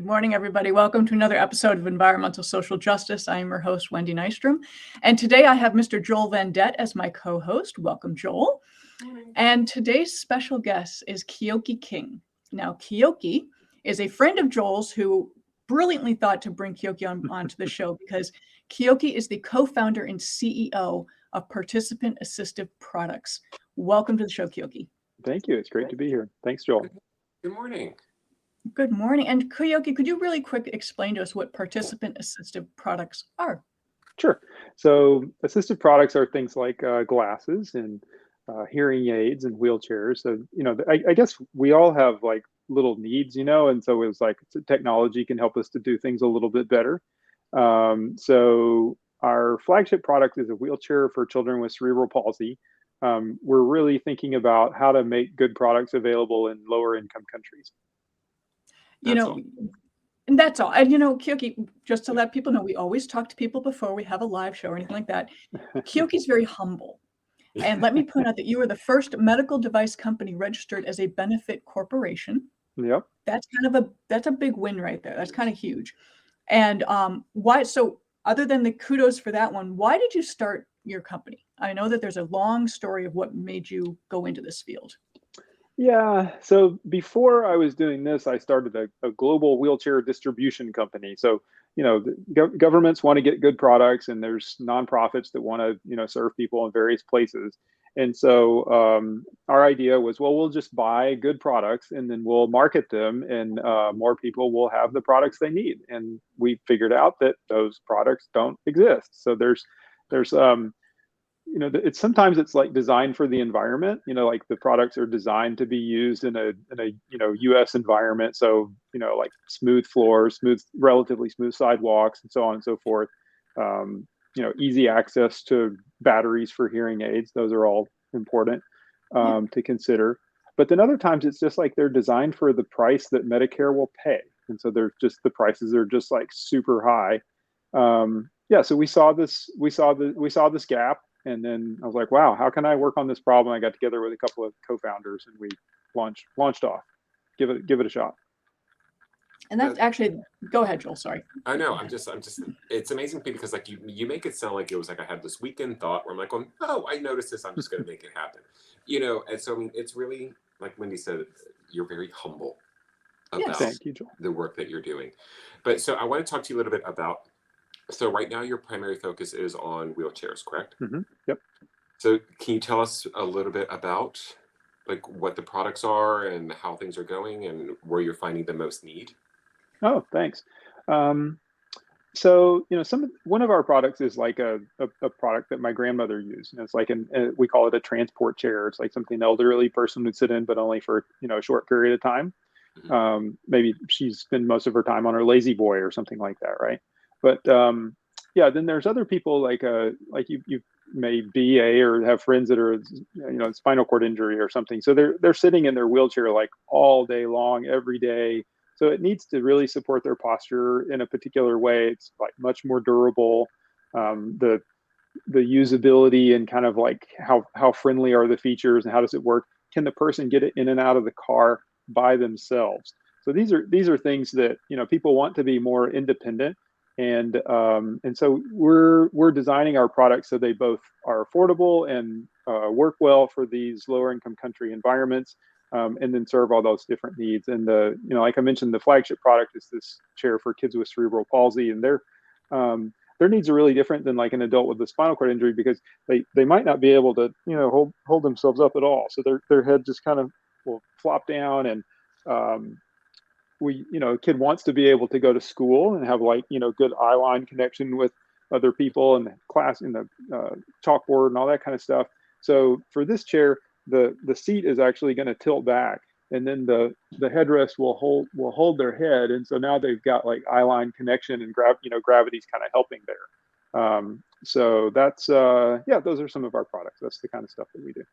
Good morning, everybody. Welcome to another episode of Environmental Social Justice. I am your host, Wendy Nystrom. And today I have Mr. Joel Vendette as my co-host. Welcome, Joel. And today's special guest is Keoke King. Now, Keoke is a friend of Joel's who brilliantly thought to bring Keoke onto the show because Keoke is the co-founder and CEO of Participant Assistive Products. Welcome to the show, Keoke. Thank you. It's great to be here. Thanks, Joel. Good morning. Good morning. And Keoke, could you really quick explain to us what participant assistive products are? Sure. So assistive products are things like glasses and hearing aids and wheelchairs. So, I guess we all have like little needs, and so it was like technology can help us to do things a little bit better. So our flagship product is a wheelchair for children with cerebral palsy. We're really thinking about how to make good products available in lower income countries. And that's all. And Keoke, just to let people know, we always talk to people before we have a live show or anything like that. Keoke's very humble. And let me point out that you are the first medical device company registered as a benefit corporation. Yep. That's a big win right there. That's kind of huge. And why? So other than the kudos for that one, why did you start your company? I know that there's a long story of what made you go into this field. Yeah. So before I was doing this, I started a global wheelchair distribution company. So, governments want to get good products, and there's nonprofits that want to, serve people in various places. And so our idea was, well, we'll just buy good products and then we'll market them, and more people will have the products they need. And we figured out that those products don't exist. So there's it's sometimes it's like designed for the environment, like the products are designed to be used in a US environment. So, like smooth floors, relatively smooth sidewalks, and so on and so forth. Easy access to batteries for hearing aids. Those are all important to consider. But then other times it's just like they're designed for the price that Medicare will pay. And so the prices are just like super high. So we saw this gap. And then I was like, wow, how can I work on this problem? I got together with a couple of co-founders and we launched off. Give it a shot. And that's actually, go ahead, Joel, sorry. I know, I'm just, it's amazing because like you make it sound like it was like I had this weekend thought where I'm like, oh, I noticed this, I'm just going to make it happen. And so, I mean, it's really, like Wendy said, you're very humble about Thank you, Joel. The work that you're doing. But so I want to talk to you a little bit about, so right now your primary focus is on wheelchairs, correct? Mm-hmm. Yep. So can you tell us a little bit about like what the products are and how things are going and where you're finding the most need? Oh, thanks. So, one of our products is like a product that my grandmother used. It's like we call it a transport chair. It's like something an elderly person would sit in, but only for, a short period of time. Mm-hmm. Maybe she spent most of her time on her lazy boy or something like that, right? But then there's other people like you may be or have friends that are, spinal cord injury or something. So they're sitting in their wheelchair like all day long, every day. So it needs to really support their posture in a particular way. It's like much more durable. The usability and kind of like how friendly are the features and how does it work? Can the person get it in and out of the car by themselves? So these are things that people want to be more independent. And so we're designing our products so they both are affordable and work well for these lower income country environments, and then serve all those different needs. And like I mentioned, the flagship product is this chair for kids with cerebral palsy, and their needs are really different than like an adult with a spinal cord injury because they might not be able to hold themselves up at all. So their head just kind of will flop down, and a kid wants to be able to go to school and have like, good eye line connection with other people and the class in the chalkboard and all that kind of stuff. So for this chair, the seat is actually going to tilt back, and then the headrest will hold their head. And so now they've got like eye line connection, and gravity's kind of helping there. So that's, those are some of our products. That's the kind of stuff that we do.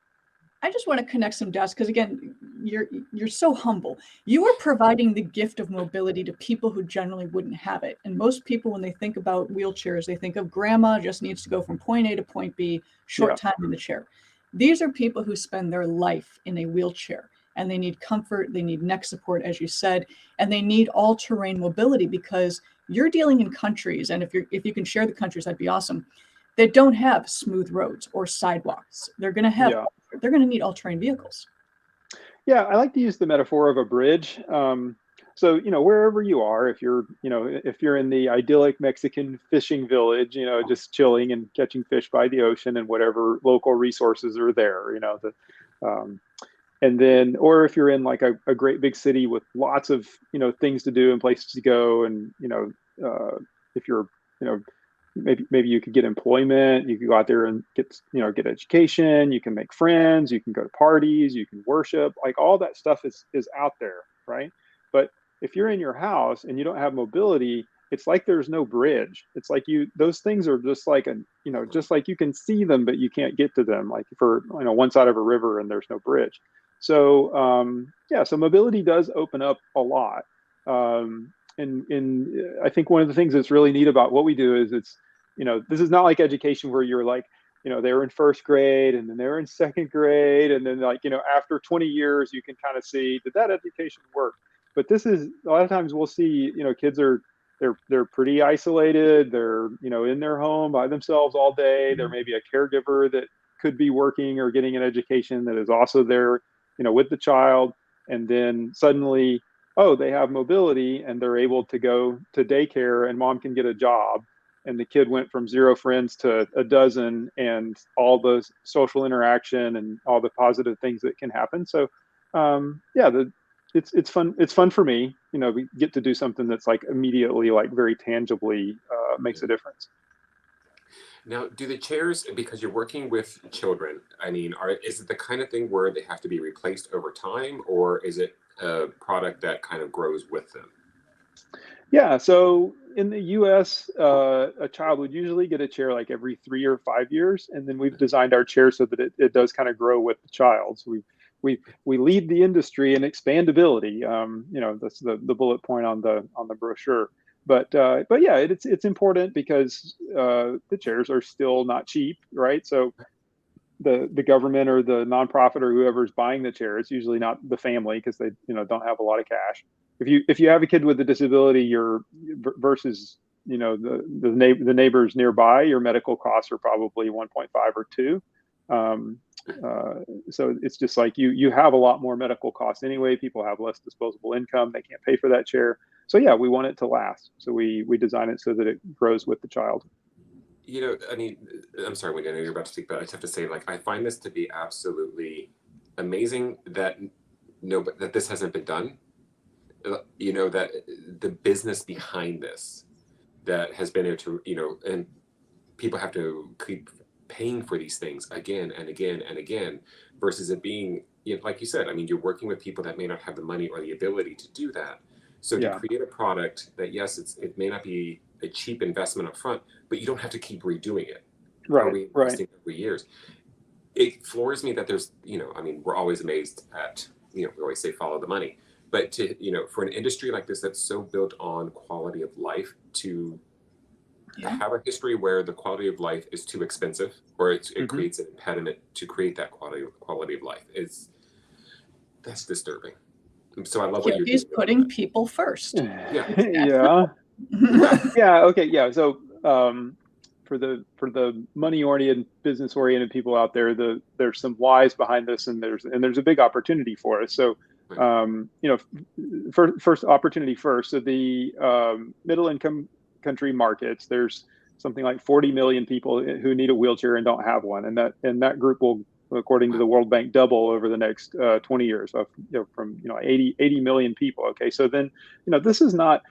I just want to connect some dots because again, you're so humble. You are providing the gift of mobility to people who generally wouldn't have it. And most people, when they think about wheelchairs, they think of grandma just needs to go from point A to point B, short time in the chair. These are people who spend their life in a wheelchair. and they need comfort, they need neck support, as you said, and they need all-terrain mobility, because you're dealing in countries, and if you can share the countries, that'd be awesome, that don't have smooth roads or sidewalks. They're going to need all-terrain vehicles. Yeah, I like to use the metaphor of a bridge. So, wherever you are, if you're in the idyllic Mexican fishing village, just chilling and catching fish by the ocean and whatever local resources are there, and then, or if you're in like a great big city with lots of, things to do and places to go, and, if you're, maybe you could get employment, you could go out there and get education, you can make friends, you can go to parties, you can worship, like all that stuff is out there, right? But if you're in your house and you don't have mobility, it's like there's no bridge. It's like those things are just like just like you can see them, but you can't get to them, like for one side of a river and there's no bridge. So so mobility does open up a lot. And I think one of the things that's really neat about what we do is this is not like education where you're like, they were in first grade and then they were in second grade. And then after 20 years, you can kind of see, did that education work? But this is, a lot of times we'll see, kids they're pretty isolated. They're, in their home by themselves all day. There may be a caregiver that could be working or getting an education that is also there, with the child. And then suddenly, oh, they have mobility and they're able to go to daycare and mom can get a job. And the kid went from 0 friends to a dozen, and all the social interaction and all the positive things that can happen. So it's fun. It's fun for me. We get to do something that's like immediately, like very tangibly makes a difference. Now, do the chairs, because you're working with children, is it the kind of thing where they have to be replaced over time, or is it a product that kind of grows with them? Yeah, so in the US, a child would usually get a chair like every 3 or 5 years, and then we've designed our chair so that it does kind of grow with the child. So we lead the industry in expandability. That's the bullet point on the brochure. But yeah, it's important because the chairs are still not cheap, right? So the government or the nonprofit or whoever's buying the chair, it's usually not the family, because they don't have a lot of cash. If you have a kid with a disability, versus the neighbors nearby, your medical costs are probably 1.5 or 2. So it's just like you have a lot more medical costs anyway. People have less disposable income; they can't pay for that chair. So yeah, we want it to last. So we design it so that it grows with the child. I'm sorry, Wendy, I know you're about to speak, but I just have to say, I find this to be absolutely amazing that that this hasn't been done. That the business behind this that has been able to, and people have to keep paying for these things again and again and again, versus it being, like you said, you're working with people that may not have the money or the ability to do that. So to create a product that, yes, it may not be a cheap investment up front, but you don't have to keep redoing it. Right. Every years. It floors me that there's, we're always amazed at, we always say follow the money. But for an industry like this that's so built on quality of life, to have a history where the quality of life is too expensive, or it creates an impediment to create that quality of life, that's disturbing. So I love what you're doing. He's putting people first. Yeah. Yeah. Okay. Yeah. So for the money-oriented, business-oriented people out there, there's some whys behind this, and there's a big opportunity for us. So first opportunity first. So the middle-income country markets, there's something like 40 million people who need a wheelchair and don't have one, and that group will, according to the World Bank, double over the next 20 years, from 80 million people. Okay, so then this is not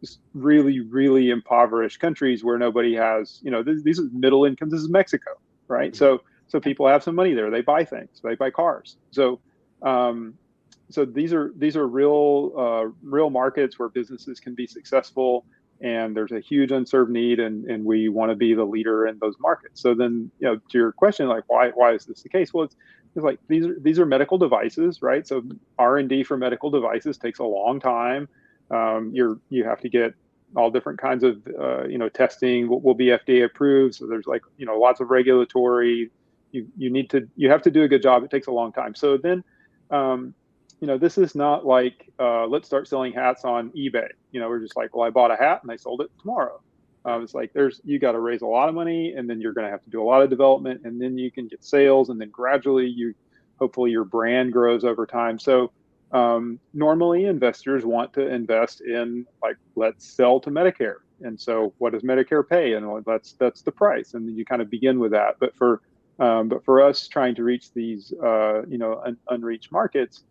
just really, really impoverished countries where nobody has, these are middle income. This is Mexico, right? So people have some money there. They buy things. They buy cars. So these are real markets where businesses can be successful, and there's a huge unserved need, and we want to be the leader in those markets. So then, to your question, like why is this the case? Well, it's like these are medical devices, right? So R&D for medical devices takes a long time. You have to get all different kinds of testing will be FDA approved. So there's lots of regulatory. You have to do a good job. It takes a long time. So then this is not like, let's start selling hats on eBay. We're just like, well, I bought a hat and I sold it tomorrow. It's like you got to raise a lot of money, and then you're going to have to do a lot of development, and then you can get sales, and then gradually hopefully your brand grows over time. So normally investors want to invest in, like, let's sell to Medicare. And so what does Medicare pay? And that's the price. And then you kind of begin with that. But for us trying to reach these, unreached markets,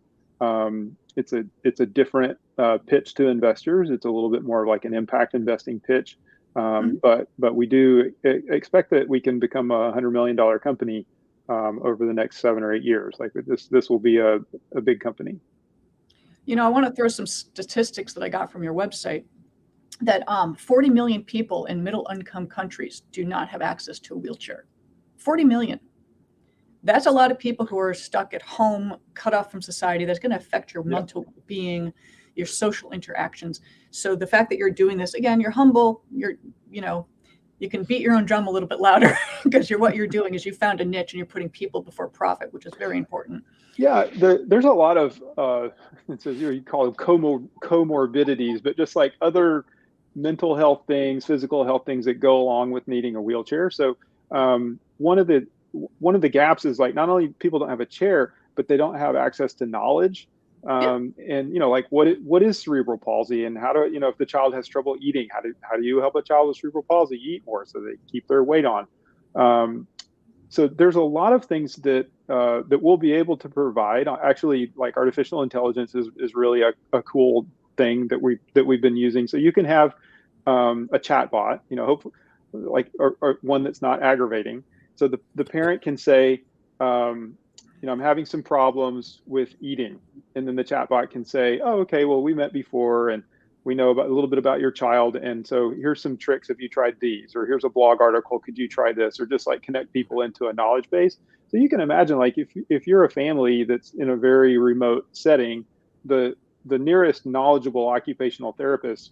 it's a different pitch to investors. It's a little bit more like an impact investing pitch. But we do expect that we can become a $100 million company over the next 7 or 8 years. Like this will be a big company. I want to throw some statistics that I got from your website that 40 million people in middle income countries do not have access to a wheelchair. 40 million. That's a lot of people who are stuck at home, cut off from society. That's going to affect your mental being, your social interactions. So the fact that you're doing this, again, you're humble, you can beat your own drum a little bit louder because what you're doing is you found a niche and you're putting people before profit, which is very important. Yeah, there's a lot of, you call them comorbidities, but just like other mental health things, physical health things that go along with needing a wheelchair. So one of the gaps is, like, not only people don't have a chair, but they don't have access to knowledge. And like what is cerebral palsy, and how do if the child has trouble eating, how do you help a child with cerebral palsy eat more so they keep their weight on? So there's a lot of things that we'll be able to provide. Actually, like, artificial intelligence is really a cool thing that we've been using. So you can have a chat bot, hopefully, like, or one that's not aggravating. So the parent can say, I'm having some problems with eating. And then the chatbot can say, oh, okay, well, we met before and we know a little bit about your child. And so here's some tricks if you tried these, or here's a blog article, could you try this? Or just like connect people into a knowledge base. So you can imagine, like, if you're a family that's in a very remote setting, the nearest knowledgeable occupational therapist,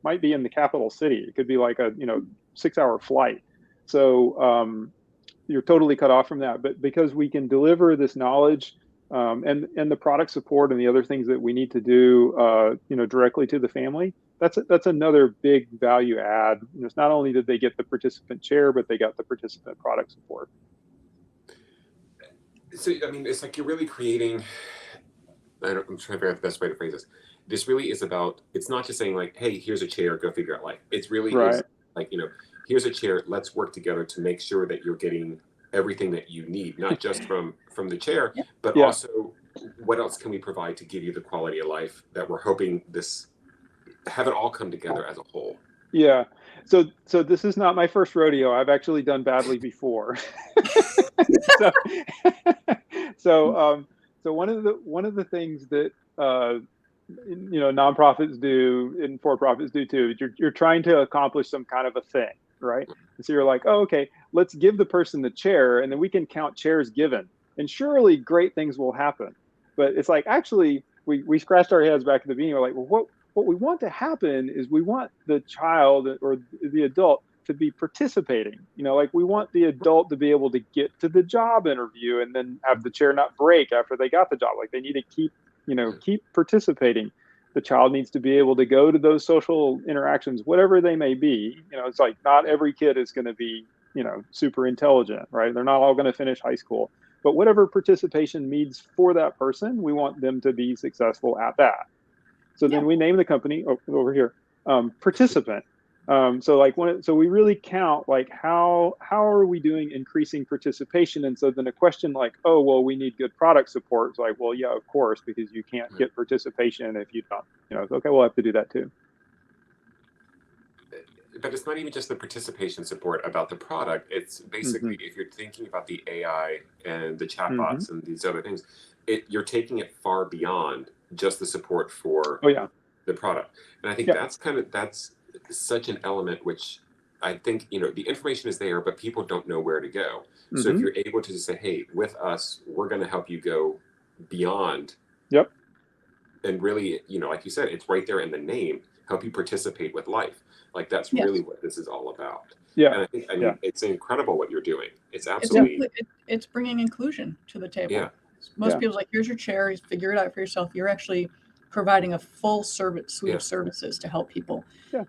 might be in the capital city. It could be like a, 6-hour flight. So, you're totally cut off from that. But because we can deliver this knowledge and the product support and the other things that we need to do, directly to the family, that's another big value add. It's not only did they get the participant chair, but they got the participant product support. So, I mean, it's like you're really creating, I'm trying to figure out the best way to phrase this. This really is about, it's not just saying, like, hey, here's a chair, go figure out life. It's really is like, here's a chair, let's work together to make sure that you're getting everything that you need, not just from the chair, but also what else can we provide to give you the quality of life that we're hoping have it all come together as a whole. Yeah. So this is not my first rodeo. I've actually done badly before. So one of the things that nonprofits do and for-profits do too, you're trying to accomplish some kind of a thing, right? And so you're like, oh, okay, let's give the person the chair, and then we can count chairs given, and surely great things will happen. But it's like, actually, we scratched our heads back at the beginning. We're like, well, what we want to happen is we want the child or the adult to be participating. Like, we want the adult to be able to get to the job interview and then have the chair not break after they got the job. Like, they need to keep participating. The child needs to be able to go to those social interactions, whatever they may be. It's like, not every kid is going to be, super intelligent, right? They're not all going to finish high school, but whatever participation means for that person, we want them to be successful at that. So then we name the company over here, Participant. So we really count, like, how are we doing increasing participation? And so then a question like, oh, well, we need good product support. It's like, well, yeah, of course, because you can't get participation if you don't, okay, we'll have to do that too. But it's not even just the participation support about the product. It's basically, if you're thinking about the AI and the chatbots and these other things, you're taking it far beyond just the support for the product. And I think that's such an element which I think, the information is there, but people don't know where to go. So if you're able to just say, hey, with us, we're going to help you go beyond. And really, like you said, it's right there in the name, help you participate with life. Like, that's really what this is all about. And I think, it's incredible what you're doing. It's absolutely, it's bringing inclusion to the table. Most people's like, here's your chair, figure it out for yourself. You're actually providing a full service suite of services to help people. Yeah.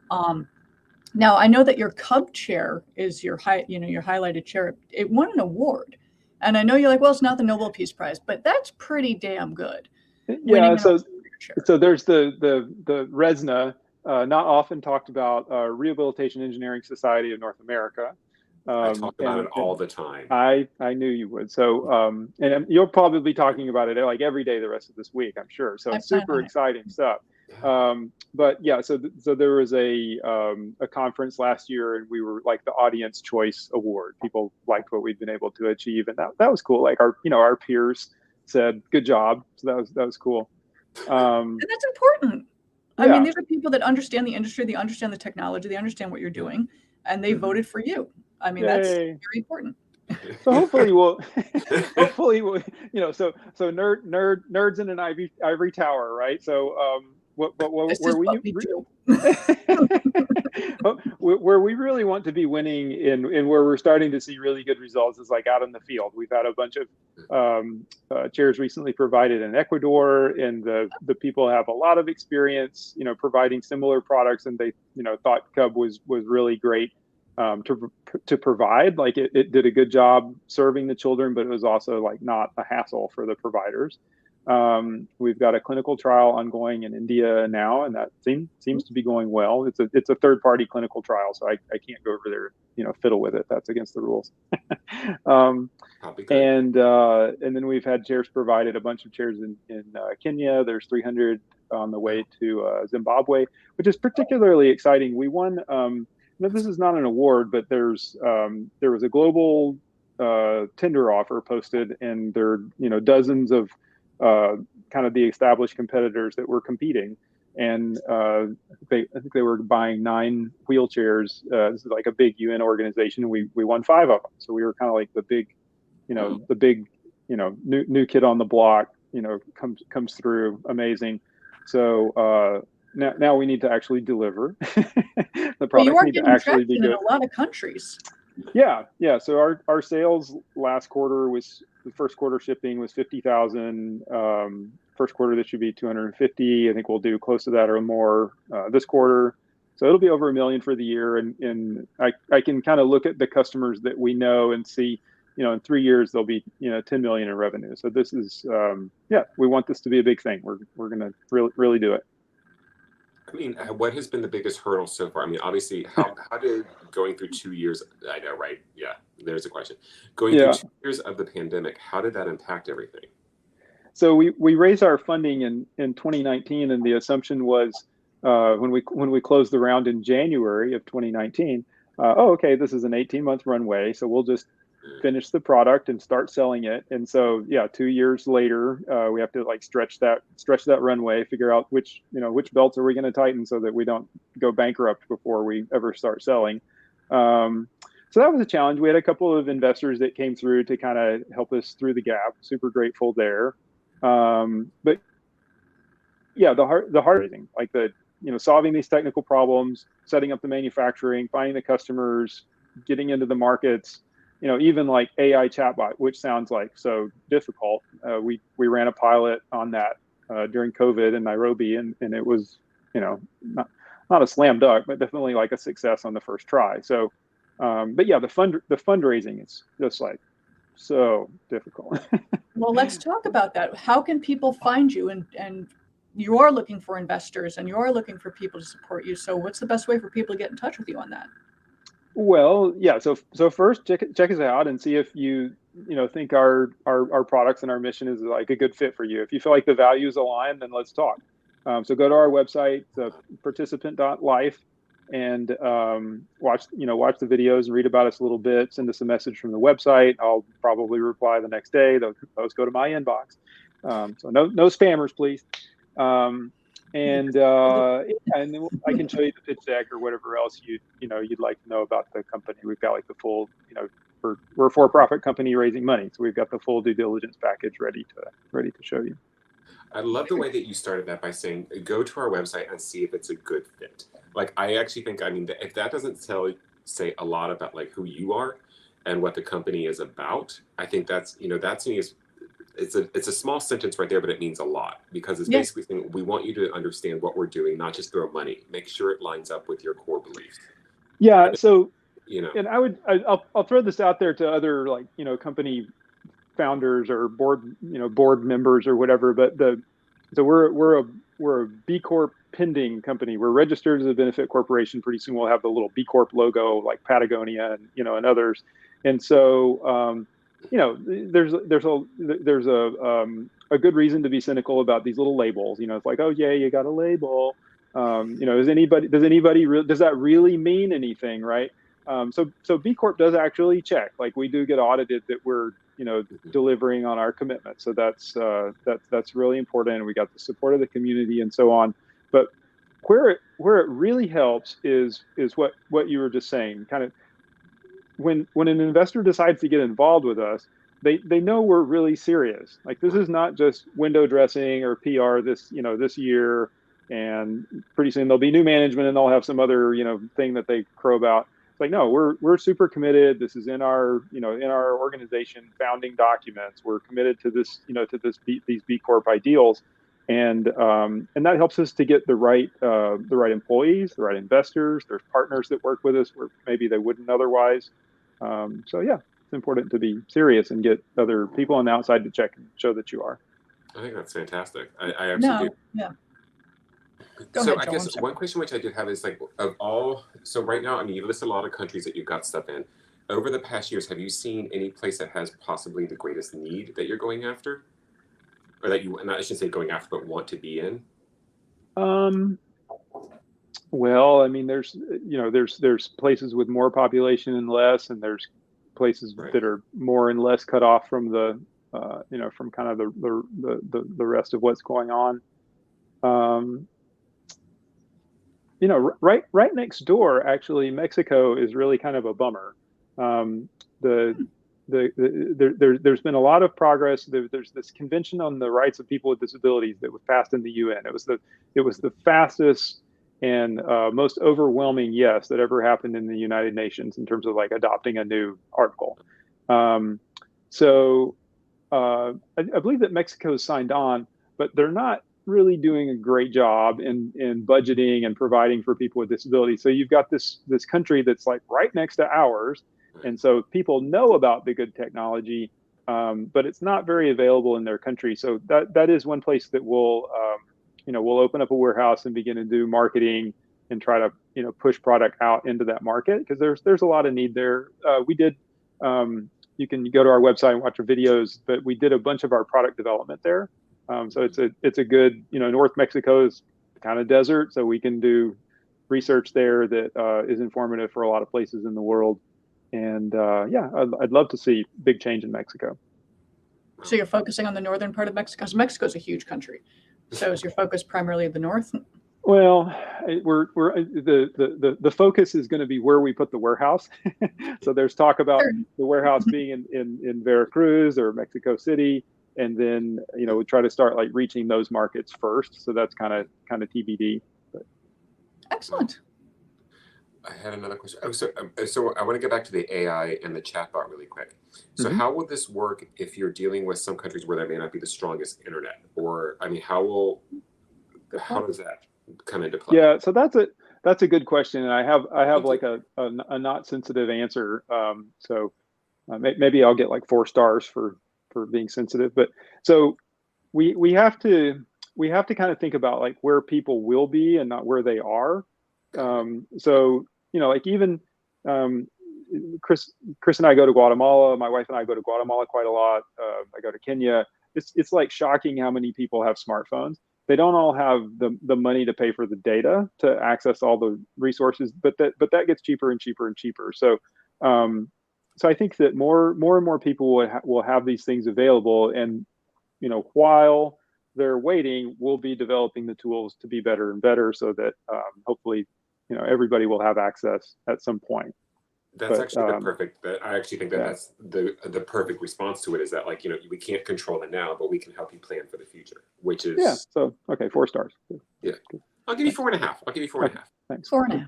Now I know that your Cub chair is your your highlighted chair. It won an award, and I know you're like, well, it's not the Nobel Peace Prize, but that's pretty damn good. Yeah. So there's the RSNA, not often talked about, Rehabilitation Engineering Society of North America. I talk about it all the time. I knew you would. So and you'll probably be talking about it like every day the rest of this week, I'm sure. So it's super exciting stuff. But yeah, so there was a conference last year, and we were like the audience choice award. People liked what we'd been able to achieve, and that was cool. Like our peers said, "Good job." So that was cool. And that's important. I mean, these are people that understand the industry, they understand the technology, they understand what you're doing, and they voted for you. I mean, that's very important. So hopefully we'll, so nerds in an ivory tower, right? So where we really want to be winning and where we're starting to see really good results is like out in the field. We've had a bunch of chairs recently provided in Ecuador, and the people have a lot of experience, providing similar products, and they, thought Cub was really great to provide. Like it did a good job serving the children, but it was also like not a hassle for the providers. We've got a clinical trial ongoing in India now, and that seems to be going well. It's a third-party clinical trial, so I can't go over there, fiddle with it. That's against the rules. And then we've had chairs provided, a bunch of chairs in Kenya. There's 300 on the way to Zimbabwe, which is particularly exciting. We won. This is not an award, but there was a global tender offer posted, and there are dozens of kind of the established competitors that were competing, and I think they were buying 9 wheelchairs. This is like a big UN organization. We won 5 of them, so we were kind of like the big, new kid on the block. Comes through amazing. So now we need to actually deliver. The products need to actually be good in a lot of countries. Yeah. So our sales last quarter was, the first quarter shipping was 50,000. First quarter, this should be 250. I think we'll do close to that or more this quarter. So it'll be over $1 million for the year. And I can kind of look at the customers that we know and see, in 3 years, there'll be, 10 million in revenue. So this is, we want this to be a big thing. We're going to really do it. I mean, what has been the biggest hurdle so far? I mean, obviously, how did going through 2 years, I know, right? Yeah, there's a question. Going through 2 years of the pandemic, how did that impact everything? So we raised our funding in 2019, and the assumption was when we closed the round in January of 2019, okay, this is an 18-month runway, so we'll just finish the product and start selling it. And so 2 years later, we have to like stretch that runway, figure out which belts are we going to tighten so that we don't go bankrupt before we ever start selling. So that was a challenge. We had a couple of investors that came through to kind of help us through the gap. Super grateful there. But yeah, the hard thing, like solving these technical problems, setting up the manufacturing, finding the customers, getting into the markets. Even like AI chatbot, which sounds like so difficult. We ran a pilot on that during COVID in Nairobi, and it was, not a slam dunk, but definitely like a success on the first try. So, but yeah, the fundraising is just like so difficult. Well, let's talk about that. How can people find you? And you are looking for investors, and you are looking for people to support you. So what's the best way for people to get in touch with you on that? Well, yeah. So first, check us out and see if you think our products and our mission is like a good fit for you. If you feel like the values align, then let's talk. So go to our website, participant.life, and watch the videos and read about us a little bit. Send us a message from the website. I'll probably reply the next day. Those go to my inbox. So no spammers, please. And then I can show you the pitch deck or whatever else you'd like to know about the company. We've got like the full, we're a for-profit company raising money, so we've got the full due diligence package ready to show you. I love the way that you started that by saying, go to our website and see if it's a good fit. Like, I actually think, if that doesn't say a lot about like who you are and what the company is about, I think that's, that to me is it's a small sentence right there, but it means a lot, because it's Yeah. basically saying we want you to understand what we're doing, not just throw money. Make sure it lines up with your core beliefs. Yeah. So, You know, and I'll throw this out there to other, like, company founders or board members or whatever. But so we're a B Corp pending company. We're registered as a benefit corporation. Pretty soon we'll have the little B Corp logo, like Patagonia and others. And so there's a good reason to be cynical about these little labels. It's like, oh yeah, you got a label. Does that really mean anything, right? So B Corp does actually check. Like, we do get audited that we're delivering on our commitment. So that's really important. And we got the support of the community and so on. But where it really helps is what you were just saying. Kind of when an investor decides to get involved with us, they know we're really serious. Like, this is not just window dressing or PR this year, and pretty soon there'll be new management and they'll have some other thing that they crow about. It's like, no, we're super committed. This is in our organization founding documents. We're committed to this these B Corp ideals, and that helps us to get the right employees, the right investors. There's partners that work with us where maybe they wouldn't otherwise. So yeah, it's important to be serious and get other people on the outside to check and show that you are. I think that's fantastic. I absolutely do. Yeah. So I guess one question which I did have is, like, so right now, I mean, you list a lot of countries that you've got stuff in. Over the past years, have you seen any place that has possibly the greatest need that you're going after? Or that you, and I shouldn't say going after, but want to be in? Well, I mean, there's places with more population and less, and there's places that are more and less cut off from the, from kind of the rest of what's going on. Right next door, actually, Mexico is really kind of a bummer. There's been a lot of progress. There's this Convention on the Rights of People with Disabilities that was passed in the UN. It was the fastest and most overwhelming yes that ever happened in the United Nations in terms of, like, adopting a new article. So I believe that Mexico signed on, but they're not really doing a great job in budgeting and providing for people with disabilities. So you've got this country that's, like, right next to ours. And so people know about the good technology, but it's not very available in their country. So that is one place that we'll open up a warehouse and begin to do marketing and try to, push product out into that market, because there's a lot of need there. We did, you can go to our website and watch our videos, but we did a bunch of our product development there. So it's a good, North Mexico is kind of desert, so we can do research there that is informative for a lot of places in the world. And yeah, I'd love to see big change in Mexico. So you're focusing on the northern part of Mexico, because Mexico's a huge country. So is your focus primarily the north? Well, the focus is going to be where we put the warehouse. So there's talk about the warehouse being in Veracruz or Mexico City, and then we try to start, like, reaching those markets first. So that's kind of TBD. But. Excellent. I had another question. So I want to get back to the AI and the chatbot really quick. So how will this work if you're dealing with some countries where there may not be the strongest internet? Or, I mean, how does that come into play? Yeah, so that's a good question, and I have like a not sensitive answer. So maybe I'll get like 4 stars for being sensitive. But so we have to kind of think about, like, where people will be and not where they are. So like, even Chris and I go to Guatemala. My wife and I go to Guatemala quite a lot. I go to Kenya. It's like shocking how many people have smartphones. They don't all have the money to pay for the data to access all the resources, but that gets cheaper and cheaper and cheaper. So so I think that more and more people will have these things available, and while they're waiting, we'll be developing the tools to be better and better, so that hopefully everybody will have access at some point. That's actually the perfect. I actually think that's the perfect response to it, is that, like, we can't control it now, but we can help you plan for the future, which is So okay, 4 stars. Yeah, I'll give you 4.5. I'll give you 4.5. Thanks. 4.5.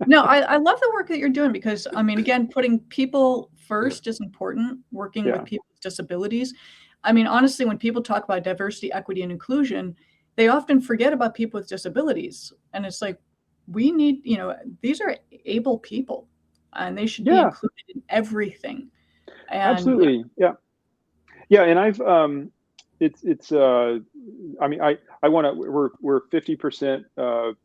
No, I love the work that you're doing, because, I mean, again, putting people first is important. Working with people with disabilities. I mean, honestly, when people talk about diversity, equity, and inclusion, they often forget about people with disabilities. And it's like, we need, these are able people and they should be Yeah, included in everything. And absolutely. Yeah. Yeah. And I've, I mean, I want to, we're 50%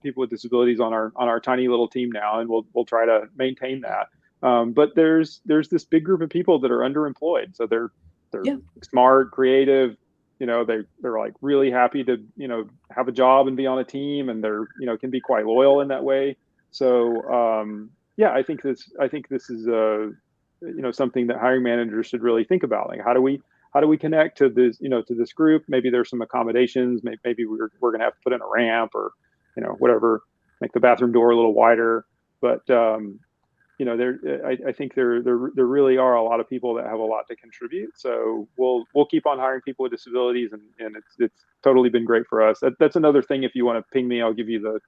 people with disabilities on our tiny little team now, and we'll try to maintain that. But there's this big group of people that are underemployed. So they're Yeah. smart, creative, they're like really happy to, have a job and be on a team, and they're, can be quite loyal in that way. So, yeah, I think this is, something that hiring managers should really think about. Like, how do we connect to this, to this group? Maybe there's some accommodations. Maybe we're going to have to put in a ramp, or, whatever, make the bathroom door a little wider. But, I think there really are a lot of people that have a lot to contribute. So we'll keep on hiring people with disabilities, and it's totally been great for us. That's another thing. If you want to ping me, I'll give you the,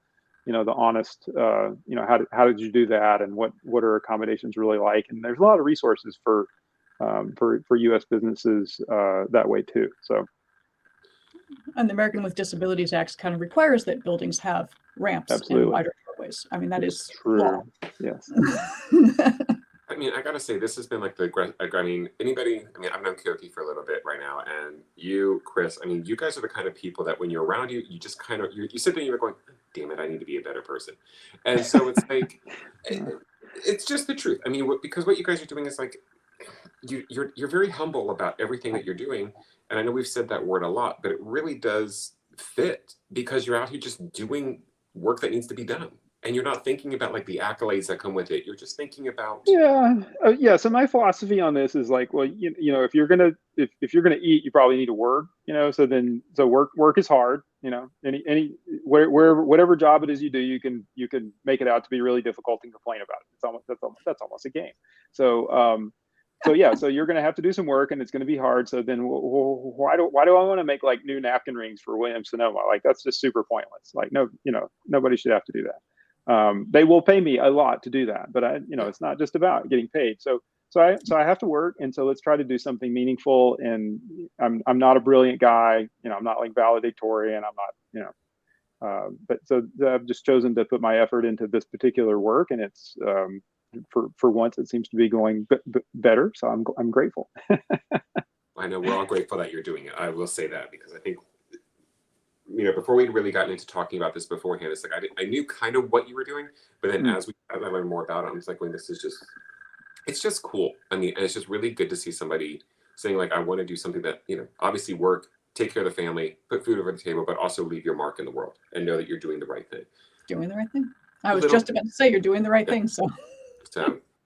the honest, how did you do that, and what are accommodations really like? And there's a lot of resources for U.S. businesses that way too. So. And the American with Disabilities Act kind of requires that buildings have ramps Absolutely. and wider doorways. I mean, that is true. law. Yes. I mean, I gotta say, this has been like anybody, I mean, I've known Keoke for a little bit right now, and you, Chris, I mean, you guys are the kind of people that when you're around you just kind of, you sit there and you're going, damn it, I need to be a better person. And so it's like, it's just the truth. I mean, because what you guys are doing is like, you're very humble about everything that you're doing. And I know we've said that word a lot, but it really does fit, because you're out here just doing work that needs to be done. And you're not thinking about like the accolades that come with it. You're just thinking about. Yeah. So my philosophy on this is like, well, if you're gonna eat, you probably need to work. So work is hard. Whatever job it is you do, you can make it out to be really difficult and complain about it. That's almost a game. So yeah, so you're going to have to do some work, and it's going to be hard. So then why do I want to make like new napkin rings for Williams-Sonoma? Like, that's just super pointless. Like, no, nobody should have to do that. They will pay me a lot to do that, but it's not just about getting paid. So I have to work. And so let's try to do something meaningful. And I'm not a brilliant guy. I'm not like valedictorian. I'm not, but so I've just chosen to put my effort into this particular work, and it's, for once, it seems to be going better. So I'm grateful. I know we're all grateful that you're doing it. I will say that, because I think, before we really gotten into talking about this beforehand, it's like I knew kind of what you were doing, but then as I learned more about it, I'm just like, well, it's just cool. I mean, and it's just really good to see somebody saying like, I want to do something that, obviously work, take care of the family, put food over the table, but also leave your mark in the world and know that you're doing the right thing. Doing the right thing. I was just about to say you're doing the right thing. So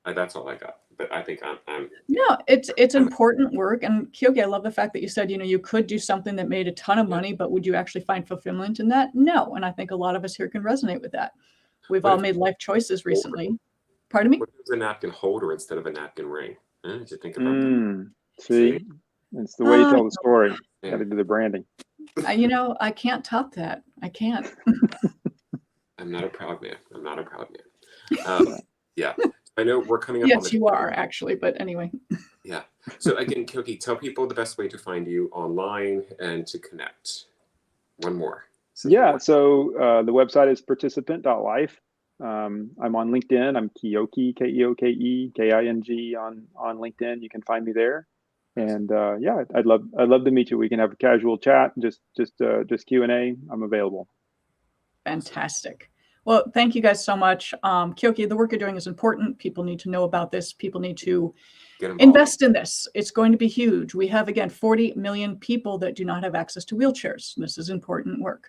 that's all I got. But I think I'm yeah, it's important work. And Keoke, I love the fact that you said, you could do something that made a ton of money, but would you actually find fulfillment in that? No. And I think a lot of us here can resonate with that. We've all made life choices recently. Pardon me? What if it was a napkin holder instead of a napkin ring? Did you think about that? See, it's the way you tell the story. Yeah. Got to do the branding. I can't top that. I can't. I'm not a proud man. Yeah. I know we're coming up. Yes, you are actually, but anyway. Yeah. So again, Keoke, tell people the best way to find you online and to connect. One more. Yeah. So the website is participant.life. I'm on LinkedIn. I'm Keoke, Keoke, on LinkedIn. You can find me there. And yeah, I'd love to meet you. We can have a casual chat, just Q&A. I'm available. Fantastic. Well, thank you guys so much. Keoke, the work you're doing is important. People need to know about this. People need to invest in this. It's going to be huge. We have, again, 40 million people that do not have access to wheelchairs. This is important work.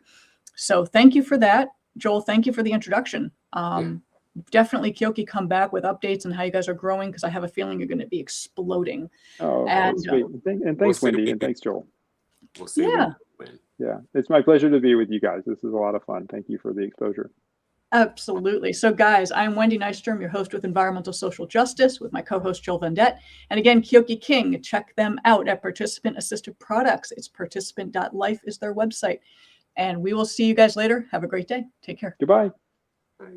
So thank you for that. Joel, thank you for the introduction. Definitely, Keoke, come back with updates on how you guys are growing, because I have a feeling you're going to be exploding. Oh, and sweet. And thanks, Wendy, and thanks, Joel. We'll see. Yeah, it's my pleasure to be with you guys. This is a lot of fun. Thank you for the exposure. Absolutely. So guys, I'm Wendy Nystrom, your host with Environmental Social Justice, with my co-host Joel Vendette. And again, Keoke King, check them out at Participant Assistive Products. It's participant.life is their website. And we will see you guys later. Have a great day. Take care. Goodbye. Bye.